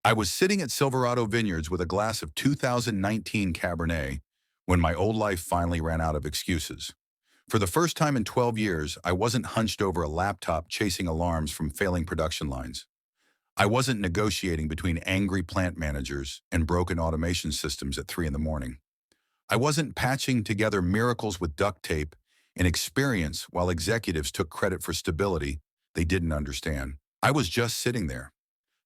I was sitting at Silverado Vineyards with a glass of 2019 Cabernet when my old life finally ran out of excuses. For the first time in 12 years, I wasn't hunched over a laptop chasing alarms from failing production lines. I wasn't negotiating between angry plant managers and broken automation systems at 3 in the morning. I wasn't patching together miracles with duct tape and experience while executives took credit for stability they didn't understand. I was just sitting there.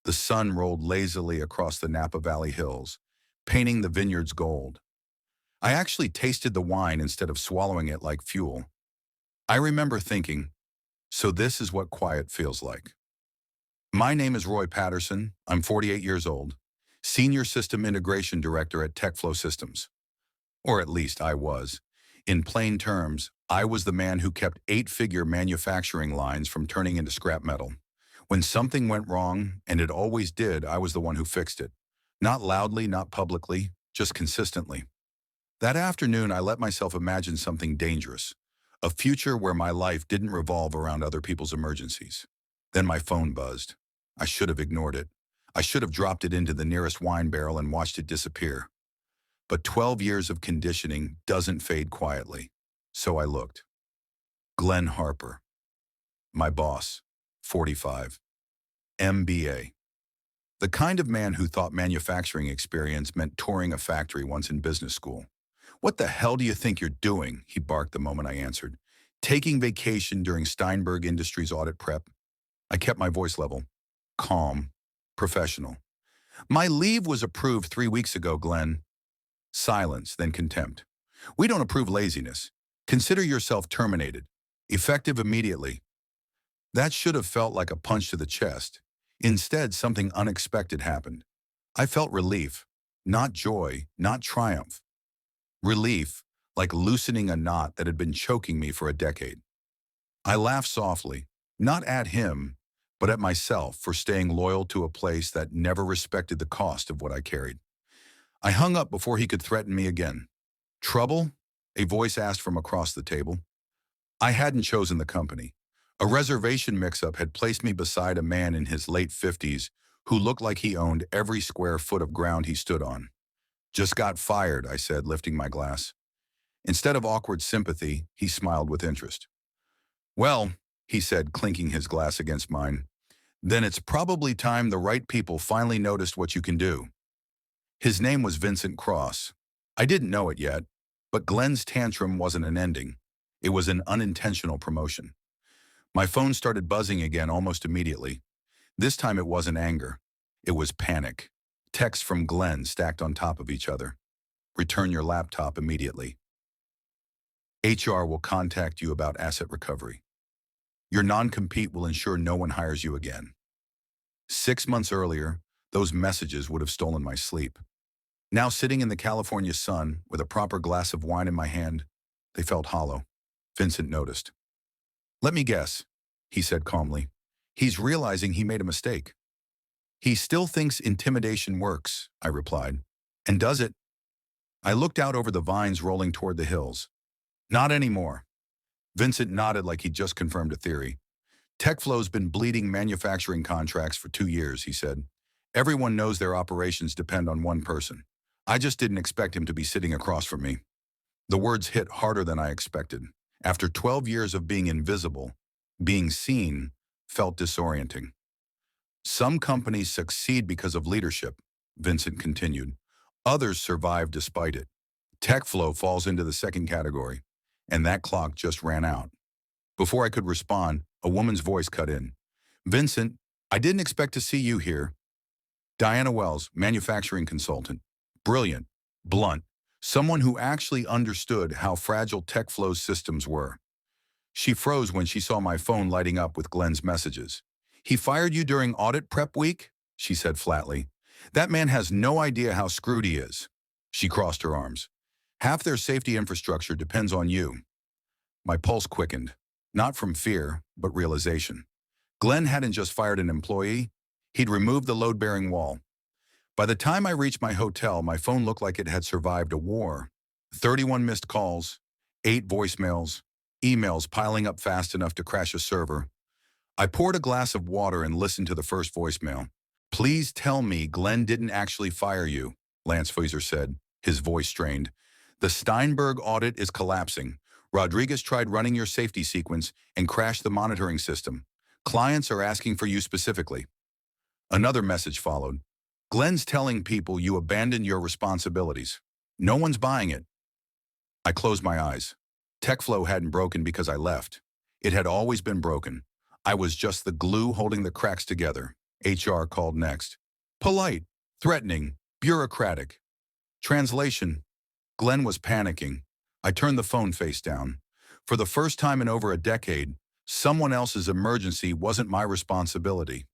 The sun rolled lazily across the Napa Valley hills, painting the vineyards gold. I actually tasted the wine instead of swallowing it like fuel. I remember thinking, so this is what quiet feels like. My name is Roy Patterson. I'm 48 years old, Senior System Integration Director at TechFlow Systems. Or at least I was. In plain terms, I was the man who kept 8-figure manufacturing lines from turning into scrap metal. When something went wrong, and it always did, I was the one who fixed it. Not loudly, not publicly, just consistently. That afternoon, I let myself imagine something dangerous, a future where my life didn't revolve around other people's emergencies. Then my phone buzzed. I should have ignored it. I should have dropped it into the nearest wine barrel and watched it disappear. But 12 years of conditioning doesn't fade quietly. So I looked. Glenn Harper. My boss. 45. MBA. The kind of man who thought manufacturing experience meant touring a factory once in business school. "What the hell do you think you're doing?" he barked the moment I answered. "Taking vacation during Steinberg Industries audit prep?" I kept my voice level. Calm. Professional. "My leave was approved 3 weeks ago, Glenn." Silence, then contempt. "We don't approve laziness. Consider yourself terminated. Effective immediately." That should have felt like a punch to the chest. Instead, something unexpected happened. I felt relief. Not joy, not triumph. Relief, like loosening a knot that had been choking me for a decade. I laughed softly, not at him, but at myself for staying loyal to a place that never respected the cost of what I carried. I hung up before he could threaten me again. "Trouble?" a voice asked from across the table. I hadn't chosen the company. A reservation mix-up had placed me beside a man in his late 50s who looked like he owned every square foot of ground he stood on. "Just got fired," I said, lifting my glass. Instead of awkward sympathy, he smiled with interest. "Well," he said, clinking his glass against mine, "then it's probably time the right people finally noticed what you can do." His name was Vincent Cross. I didn't know it yet, but Glenn's tantrum wasn't an ending. It was an unintentional promotion. My phone started buzzing again almost immediately. This time it wasn't anger. It was panic. Texts from Glenn stacked on top of each other. "Return your laptop immediately. HR will contact you about asset recovery. Your non-compete will ensure no one hires you again." 6 months earlier, those messages would have stolen my sleep. Now sitting in the California sun with a proper glass of wine in my hand, they felt hollow. Vincent noticed. "Let me guess," he said calmly. "He's realizing he made a mistake." "He still thinks intimidation works," I replied. "And does it?" I looked out over the vines rolling toward the hills. "Not anymore." Vincent nodded like he'd just confirmed a theory. "TechFlow's been bleeding manufacturing contracts for 2 years," he said. "Everyone knows their operations depend on one person. I just didn't expect him to be sitting across from me." The words hit harder than I expected. After 12 years of being invisible, being seen felt disorienting. "Some companies succeed because of leadership," Vincent continued. "Others survive despite it. TechFlow falls into the second category, and that clock just ran out." Before I could respond, a woman's voice cut in. "Vincent, I didn't expect to see you here." Diana Wells, manufacturing consultant. Brilliant, blunt, someone who actually understood how fragile TechFlow's systems were. She froze when she saw my phone lighting up with Glenn's messages. "He fired you during audit prep week?" she said flatly. "That man has no idea how screwed he is." She crossed her arms. "Half their safety infrastructure depends on you." My pulse quickened, not from fear, but realization. Glenn hadn't just fired an employee, he'd removed the load-bearing wall. By the time I reached my hotel, my phone looked like it had survived a war. 31 missed calls, 8 voicemails, emails piling up fast enough to crash a server. I poured a glass of water and listened to the first voicemail. Please tell me Glenn didn't actually fire you, Lance Fraser said, his voice strained. The Steinberg audit is collapsing. Rodriguez tried running your safety sequence and crashed the monitoring system. Clients are asking for you specifically. Another message followed. Glenn's telling people you abandoned your responsibilities. No one's buying it. I closed my eyes. TechFlow hadn't broken because I left. It had always been broken. I was just the glue holding the cracks together. HR called next. Polite, threatening, bureaucratic. Translation. Glenn was panicking. I turned the phone face down. For the first time in over a decade, someone else's emergency wasn't my responsibility.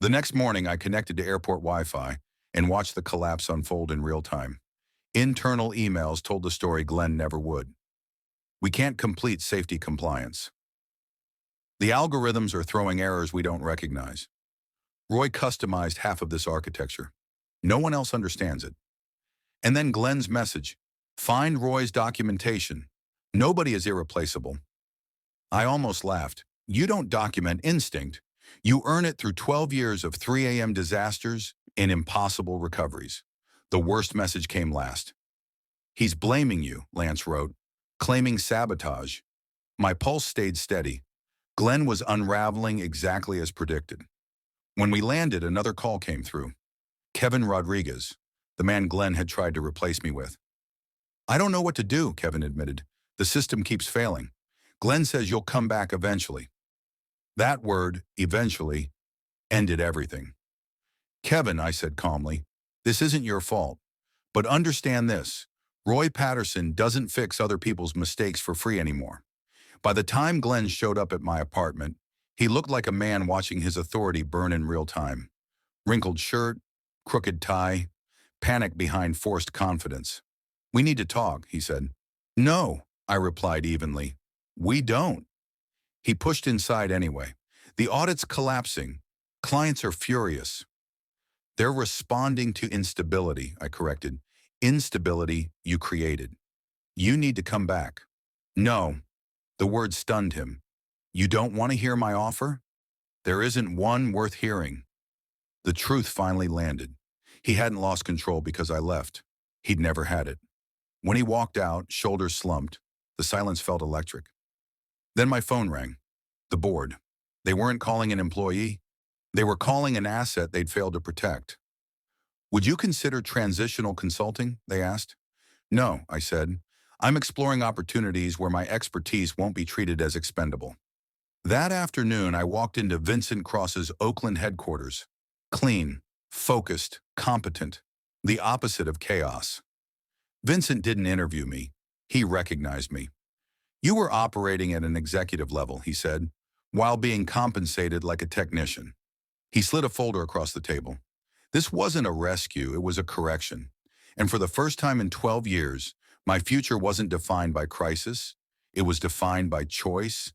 The next morning, I connected to airport Wi-Fi and watched the collapse unfold in real time. Internal emails told the story Glenn never would. We can't complete safety compliance. The algorithms are throwing errors we don't recognize. Roy customized half of this architecture. No one else understands it. And then Glenn's message. Find Roy's documentation. Nobody is irreplaceable. I almost laughed. You don't document instinct. You earn it through 12 years of 3 a.m. disasters and impossible recoveries. The worst message came last. He's blaming you, Lance wrote, claiming sabotage. My pulse stayed steady. Glenn was unraveling exactly as predicted. When we landed, another call came through. Kevin Rodriguez, the man Glenn had tried to replace me with. I don't know what to do, Kevin admitted. The system keeps failing. Glenn says you'll come back eventually. That word, eventually, ended everything. Kevin, I said calmly, this isn't your fault. But understand this, Roy Patterson doesn't fix other people's mistakes for free anymore. By the time Glenn showed up at my apartment, he looked like a man watching his authority burn in real time. Wrinkled shirt, crooked tie, panic behind forced confidence. We need to talk, he said. No, I replied evenly. We don't. He pushed inside anyway. The audit's collapsing. Clients are furious. They're responding to instability, I corrected. Instability you created. You need to come back. No. The word stunned him. You don't want to hear my offer? There isn't one worth hearing. The truth finally landed. He hadn't lost control because I left. He'd never had it. When he walked out, shoulders slumped. The silence felt electric. Then my phone rang. The board. They weren't calling an employee. They were calling an asset they'd failed to protect. Would you consider transitional consulting? They asked. No, I said. I'm exploring opportunities where my expertise won't be treated as expendable. That afternoon, I walked into Vincent Cross's Oakland headquarters. Clean, focused, competent. The opposite of chaos. Vincent didn't interview me. He recognized me. You were operating at an executive level, he said, while being compensated like a technician. He slid a folder across the table. This wasn't a rescue, it was a correction. And for the first time in 12 years, my future wasn't defined by crisis. It was defined by choice,